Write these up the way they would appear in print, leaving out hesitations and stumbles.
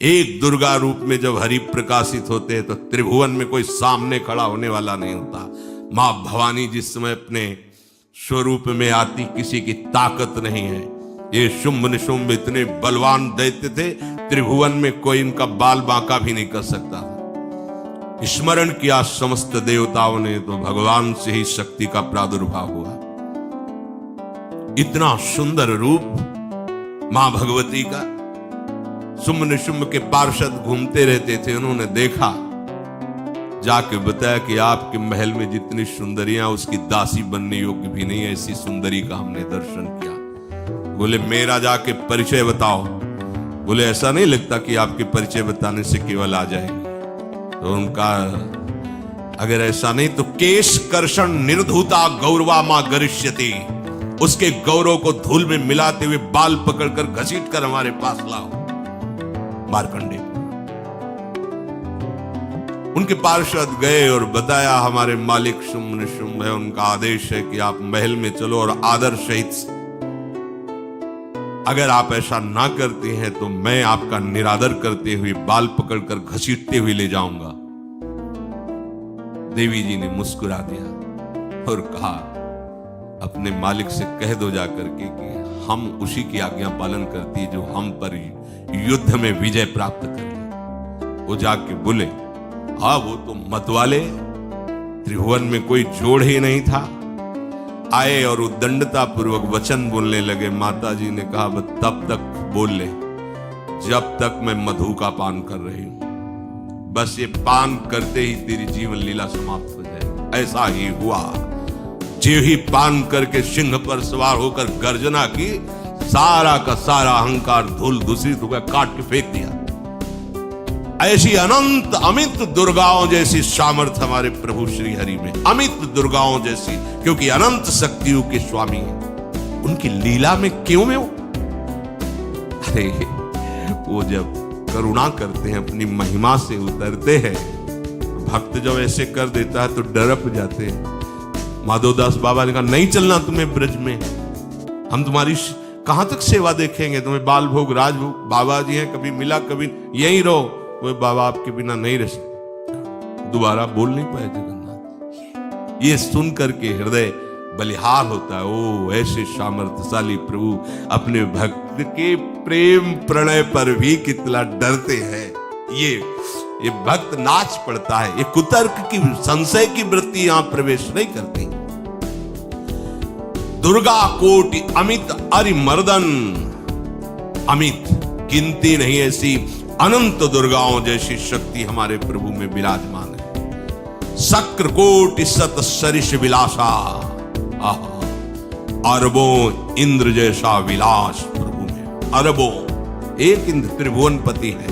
एक दुर्गा रूप में जब हरि प्रकाशित होते हैं तो त्रिभुवन में कोई सामने खड़ा होने वाला नहीं होता। मां भवानी जिस समय अपने स्वरूप में आती, किसी की ताकत नहीं है। ये शुंभ निशुंभ इतने बलवान दैत्य थे, त्रिभुवन में कोई इनका बाल बांका भी नहीं कर सकता। स्मरण किया समस्त देवताओं ने तो भगवान से ही शक्ति का प्रादुर्भाव हुआ। इतना सुंदर रूप मां भगवती का। शुंभ निशुंभ के पार्षद घूमते रहते थे, उन्होंने देखा, जाके बताया कि आपके महल में जितनी सुंदरियां उसकी दासी बनने योग्य भी नहीं, ऐसी सुंदरी का हमने दर्शन किया। बोले मेरा जाके परिचय बताओ। बोले ऐसा नहीं लगता कि आपके परिचय बताने से केवल आ जाएंगे। तो उनका अगर ऐसा नहीं तो केश कर्षण निर्धूता गौरवा मां गरिष्यति, उसके गौरव को धूल में मिलाते हुए बाल पकड़कर घसीट कर हमारे पास लाओ। मार्कंडेय उनके पार्षद गए और बताया हमारे मालिक शुंभ निशुंभ है, उनका आदेश है कि आप महल में चलो और आदर सहित, अगर आप ऐसा ना करते हैं तो मैं आपका निरादर करते हुए बाल पकड़कर घसीटते हुए ले जाऊंगा। देवी जी ने मुस्कुरा दिया और कहा अपने मालिक से कह दो जाकर के कि हम उसी की आज्ञा पालन करती है जो हम पर युद्ध में विजय प्राप्त कर ले। वो जाके बोले हाँ वो तो मतवाले, त्रिभुवन में कोई जोड़ ही नहीं था। आए और उद्दंडता पूर्वक वचन बोलने लगे। माता जी ने कहा बस तब तक बोल ले जब तक मैं मधु का पान कर रही हूं, बस ये पान करते ही तेरी जीवन लीला समाप्त हो जाएगी। ऐसा ही हुआ। जो ही पान करके सिंह पर सवार होकर गर्जना की, सारा का सारा अहंकार धूल दूषित हो गया, काट के फेंक दिया। ऐसी अनंत अमित दुर्गाओं जैसी सामर्थ्य हमारे प्रभु श्री हरि में, अमित दुर्गाओं जैसी, क्योंकि अनंत शक्तियों के स्वामी हैं। उनकी लीला में क्यों में हो? अरे वो जब करुणा करते हैं, अपनी महिमा से उतरते हैं, भक्त जब ऐसे कर देता है तो डरप जाते हैं। माधवदास बाबा ने कहा नहीं चलना तुम्हें ब्रज में, हम तुम्हारी कहां तक सेवा देखेंगे, तुम्हें बाल भोग राजभोग। बाबा जी हैं, कभी मिला कभी यहीं रहो। वो बाबा आपके बिना नहीं रह सकते। दोबारा बोल नहीं पाए जगन्नाथ। ये सुन करके हृदय बलिहार होता है। ओ ऐसे सामर्थ्यशाली प्रभु अपने भक्त के प्रेम प्रणय पर भी कितना डरते हैं। ये भक्त नाच पड़ता है। ये कुतर्क की संशय की वृत्ति यहां प्रवेश नहीं करती। दुर्गा कोटि अमित अरिमर्दन, अमित गिनती नहीं ऐसी अनंत दुर्गाओं जैसी शक्ति हमारे प्रभु में विराजमान है। शक्र कोटि सत सरिष विलासा, अरबों इंद्र जैसा विलास प्रभु में। अरबों, एक इंद्र त्रिभुवनपति है,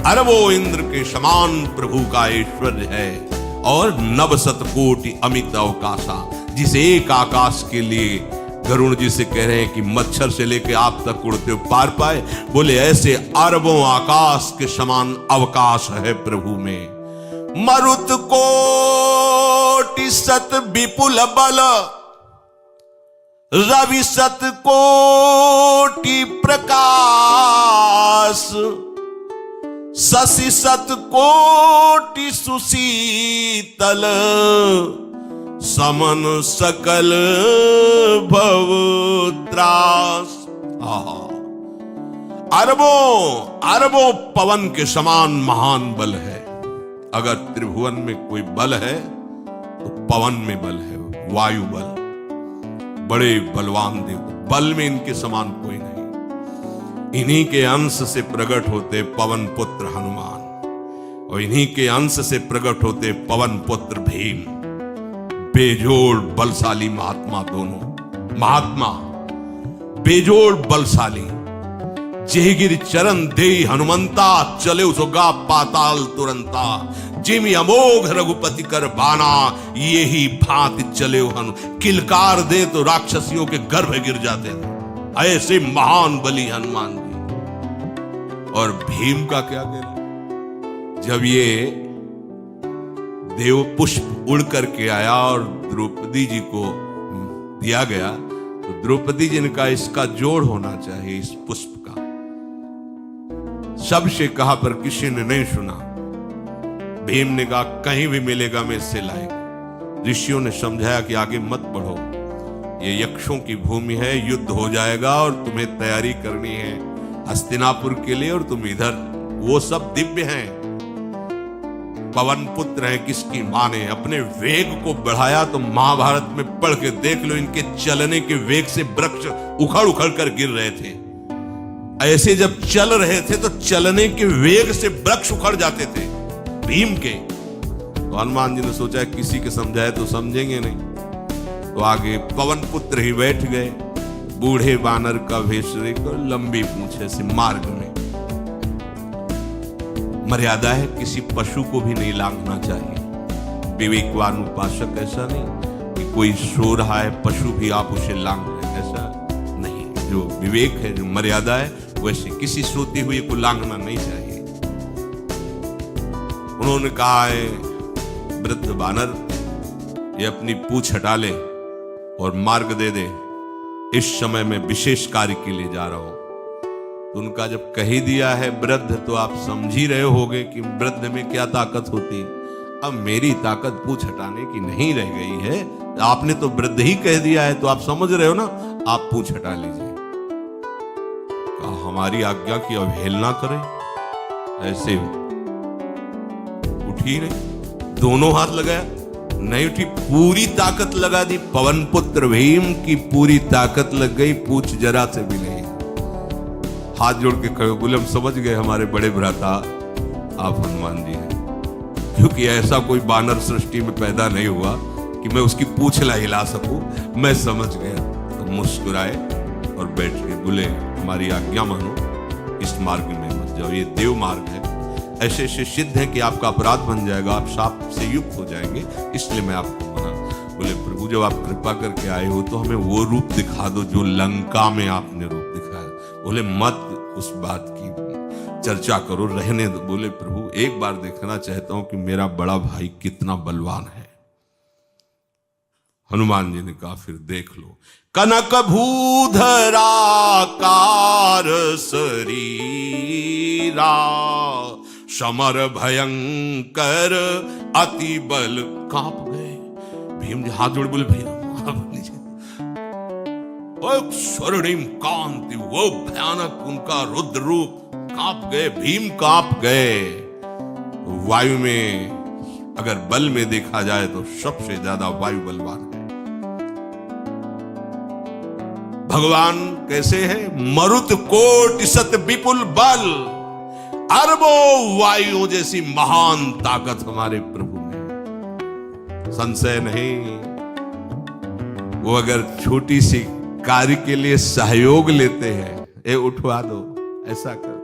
अरबों इंद्र के समान प्रभु का ऐश्वर्य है। और नव शत कोटि अमित अवकाशा, जिस एक आकाश के लिए गरुण जी से कह रहे हैं कि मच्छर से लेके आप तक उड़ते हो पार पाए, बोले ऐसे अरबों आकाश के समान अवकाश है प्रभु में। मरुत कोटि सत विपुल बल, रवि सत कोटि प्रकाश, शशि सत कोटि सुशीतल, समन सकल भव त्रास। अरबों पवन के समान महान बल है। अगर त्रिभुवन में कोई बल है तो पवन में बल है, वायु बल। बड़े बलवान देव, बल में इनके समान कोई नहीं। इन्हीं के अंश से प्रकट होते पवन पुत्र हनुमान, और इन्हीं के अंश से प्रकट होते पवन पुत्र भीम। बेजोड़ बलशाली महात्मा, दोनों महात्मा बेजोड़ बलशाली। जेहगिर चरण दे हनुमंता, चले उसोगा पाताल तुरंता। जिमि अमोघ रघुपति कर बाना, ये ही भांति चले हनु। किलकार दे तो राक्षसियों के गर्भ गिर जाते थे। ऐसे महान बली हनुमान जी। और भीम का क्या कहना, जब ये देव पुष्प उड़ करके आया और द्रौपदी जी को दिया गया, तो द्रौपदी जी ने कहा इसका जोड़ होना चाहिए, इस पुष्प का। सबसे कहा पर किसी ने नहीं सुना। भीम ने कहा कहीं भी मिलेगा मैं इससे लाएगा। ऋषियों ने समझाया कि आगे मत बढ़ो, ये यक्षों की भूमि है, युद्ध हो जाएगा और तुम्हें तैयारी करनी है हस्तिनापुर के लिए, और तुम इधर, वो सब दिव्य हैं, पवन पुत्र हैं। किसकी मां ने अपने वेग को बढ़ाया तो महाभारत में पढ़ के देख लो, इनके चलने के वेग से वृक्ष उखड़ उखड़ कर गिर रहे थे। ऐसे जब चल रहे थे तो चलने के वेग से वृक्ष उखड़ जाते थे भीम के। तो हनुमान जी ने सोचा किसी के समझाए तो समझेंगे नहीं, तो आगे पवन पुत्र ही बैठ गए, बूढ़े बानर का भेष लेकर, लंबी पूंछे से। मार्ग में मर्यादा है, किसी पशु को भी नहीं लांघना चाहिए। विवेकवान उपासक ऐसा नहीं कि कोई सो रहा है पशु भी आप उसे लांघ लें, ऐसा नहीं। जो विवेक है, जो मर्यादा है, वैसे किसी सोते हुए को लांघना नहीं चाहिए। उन्होंने कहा है वृद्ध बानर ये अपनी पूंछ हटा ले और मार्ग दे दे, इस समय मैं विशेष कार्य के लिए जा रहा हूं। तो उनका जब कह ही दिया है वृद्ध, तो आप समझ ही रहे होगे कि वृद्ध में क्या ताकत होती। अब मेरी ताकत पूंछ हटाने की नहीं रह गई है, आपने तो वृद्ध ही कह दिया है, तो आप समझ रहे हो ना, आप पूंछ हटा लीजिए। हमारी आज्ञा की अवहेलना करें, ऐसे उठी नहीं, दोनों हाथ लगाया, नहीं उठी, पूरी ताकत लगा दी। पवन पुत्र भीम की पूरी ताकत लग गई, पूछ जरा से भी नहीं। हाथ जोड़ के खड़े बोले हम समझ गए हमारे बड़े भ्राता आप हनुमान जी हैं, क्योंकि ऐसा कोई बानर सृष्टि में पैदा नहीं हुआ कि मैं उसकी पूंछ ला हिला सकूं, मैं समझ गया। तो मुस्कुराए और बैठ गए। बोले हमारी आज्ञा मानो, इस मार्ग में मत जाओ, ये देव मार्ग है, ऐसे ऐसे सिद्ध है कि आपका अपराध बन जाएगा, आप शाप से युक्त हो जाएंगे, इसलिए मैं आपको मना। बोले प्रभु जब आप कृपा करके आए हो तो हमें वो रूप दिखा दो जो लंका में आपने रूप दिखाया। बोले मत उस बात की चर्चा करो, रहने दो। बोले प्रभु एक बार देखना चाहता हूं कि मेरा बड़ा भाई कितना बलवान है। हनुमान जी ने कहा फिर देख लो। कनक भूधरा कार शरीरा, समर भयंकर अति बल। कांप गए भीम जी, हाथ जोड़ बोले भैया स्वर्णिम कांति, वो भयानक उनका रुद्र रूप, कांप गए भीम, कांप गए। वायु में अगर बल में देखा जाए तो सबसे ज्यादा वायु बलवान है। भगवान कैसे है? मरुत कोटि सत विपुल बल, अरबों वायु जैसी महान ताकत हमारे प्रभु में, संशय नहीं। वो अगर छोटी सी कार्य के लिए सहयोग लेते हैं, ए उठवा दो, ऐसा कर,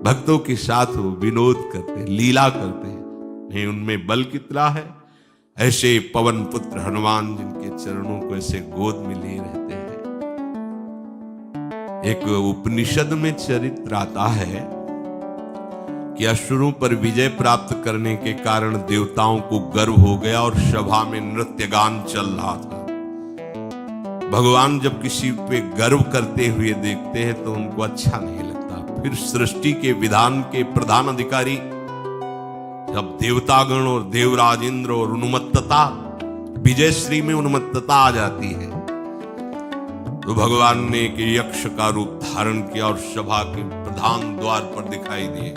भक्तों के साथ वो विनोद करते, लीला करते हैं, नहीं उनमें बल कितना है। ऐसे पवन पुत्र हनुमान जिनके चरणों को ऐसे गोद में लिए रहते हैं। एक उपनिषद में चरित्र आता है कि असुरों पर विजय प्राप्त करने के कारण देवताओं को गर्व हो गया और सभा में नृत्य गान चल रहा था। भगवान जब किसी पे गर्व करते हुए देखते हैं तो उनको अच्छा नहीं लगता। फिर सृष्टि के विधान के प्रधान अधिकारी जब देवतागण और देवराज इंद्र और उन्मत्तता, विजयश्री में उन्मत्तता आ जाती है, तो भगवान ने एक यक्ष का रूप धारण किया और सभा के प्रधान द्वार पर दिखाई दिए।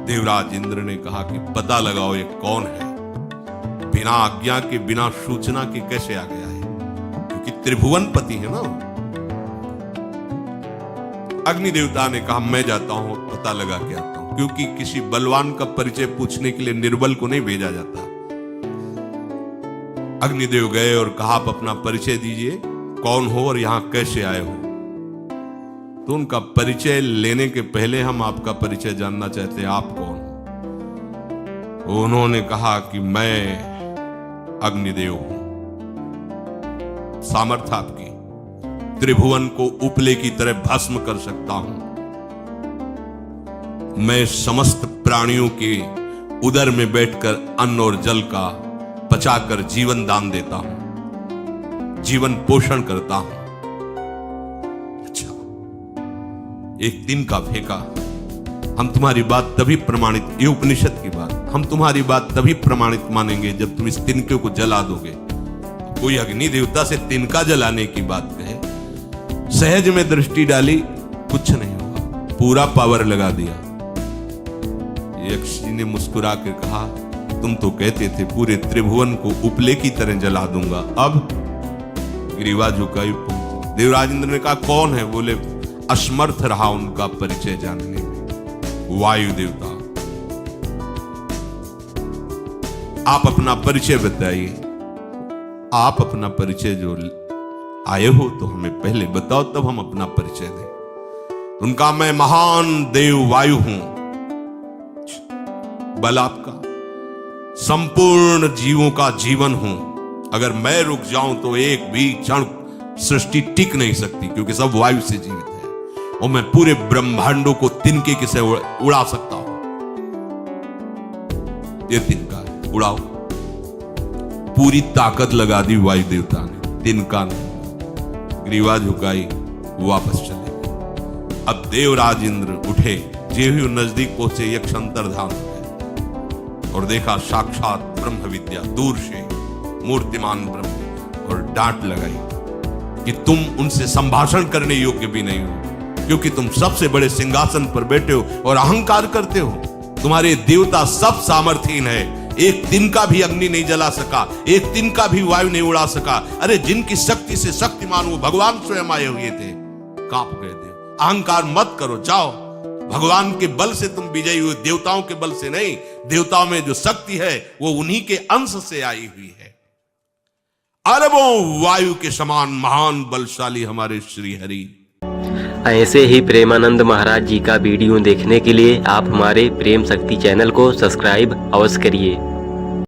देवराज इंद्र ने कहा कि पता लगाओ ये कौन है, बिना आज्ञा के बिना सूचना के कैसे आ गया है, क्योंकि त्रिभुवनपति है ना। अग्नि देवता ने कहा मैं जाता हूं, पता लगा के आता हूं, क्योंकि किसी बलवान का परिचय पूछने के लिए निर्बल को नहीं भेजा जाता। अग्निदेव गए और कहा आप अपना परिचय दीजिए, कौन हो और यहां कैसे आए हो। तो उनका परिचय लेने के पहले हम आपका परिचय जानना चाहते हैं, आप कौन हो। उन्होंने कहा कि मैं अग्निदेव हूं, सामर्थ्य आपकी, त्रिभुवन को उपले की तरह भस्म कर सकता हूं। मैं समस्त प्राणियों के उदर में बैठकर अन्न और जल का पचाकर जीवन दान देता हूं, जीवन पोषण करता हूं। अच्छा, एक तिनका फेंका, हम तुम्हारी बात तभी प्रमाणित, ये उपनिषद की बात, हम तुम्हारी बात तभी प्रमाणित मानेंगे जब तुम इस तिनके को जला दोगे। कोई अग्नि देवता से तिनका जलाने की बात कहे, सहज में दृष्टि डाली, कुछ नहीं हुआ, पूरा पावर लगा दिया। यक्ष जी ने मुस्कुरा कर कहा, तुम तो कहते थे पूरे त्रिभुवन को उपले की तरह जला दूंगा, अब ग्रीवा झुकाई। देवराज इंद्र ने कहा कौन है? बोले असमर्थ रहा उनका परिचय जानने में। वायु देवता, आप अपना परिचय बताइए, आप अपना परिचय जो आए हो तो हमें पहले बताओ, तब हम अपना परिचय दें। उनका मैं महान देव वायु हूं, बल आपका, संपूर्ण जीवों का जीवन हूं। अगर मैं रुक जाऊं तो एक भी क्षण सृष्टि टिक नहीं सकती, क्योंकि सब वायु से जीवित है, और मैं पूरे ब्रह्मांडों को तिनके से उड़ा सकता हूं। ये तिनका है, उड़ाओ। पूरी ताकत लगा दी वायु देवता ने, तिनका ने। ग्रीवा झुकाई, वापस चले गए। अब देवराज इंद्र उठे, जे ही नजदीक पहुंचे यक्ष अंतर्धान हुए और देखा साक्षात ब्रह्म विद्या दूर से मूर्तिमान ब्रह्म, और डांट लगाई कि तुम उनसे संभाषण करने योग्य भी नहीं हो, क्योंकि तुम सबसे बड़े सिंहासन पर बैठे हो और अहंकार करते हो। तुम्हारे देवता सब सामर्थ्यहीन है, एक तिनका भी अग्नि नहीं जला सका, एक तिनका भी वायु नहीं उड़ा सका। अरे जिनकी शक्ति से शक्तिमान वो भगवान स्वयं आए हुए थे, कांप गए थे। अहंकार मत करो, जाओ, भगवान के बल से तुम विजयी हुए, देवताओं के बल से नहीं। देवताओं में जो शक्ति है वो उन्हीं के अंश से आई हुई है। अरबों वायु के समान महान बलशाली हमारे श्री हरि। ऐसे ही प्रेमानंद महाराज जी का वीडियो देखने के लिए आप हमारे प्रेम शक्ति चैनल को सब्सक्राइब अवश्य करिए।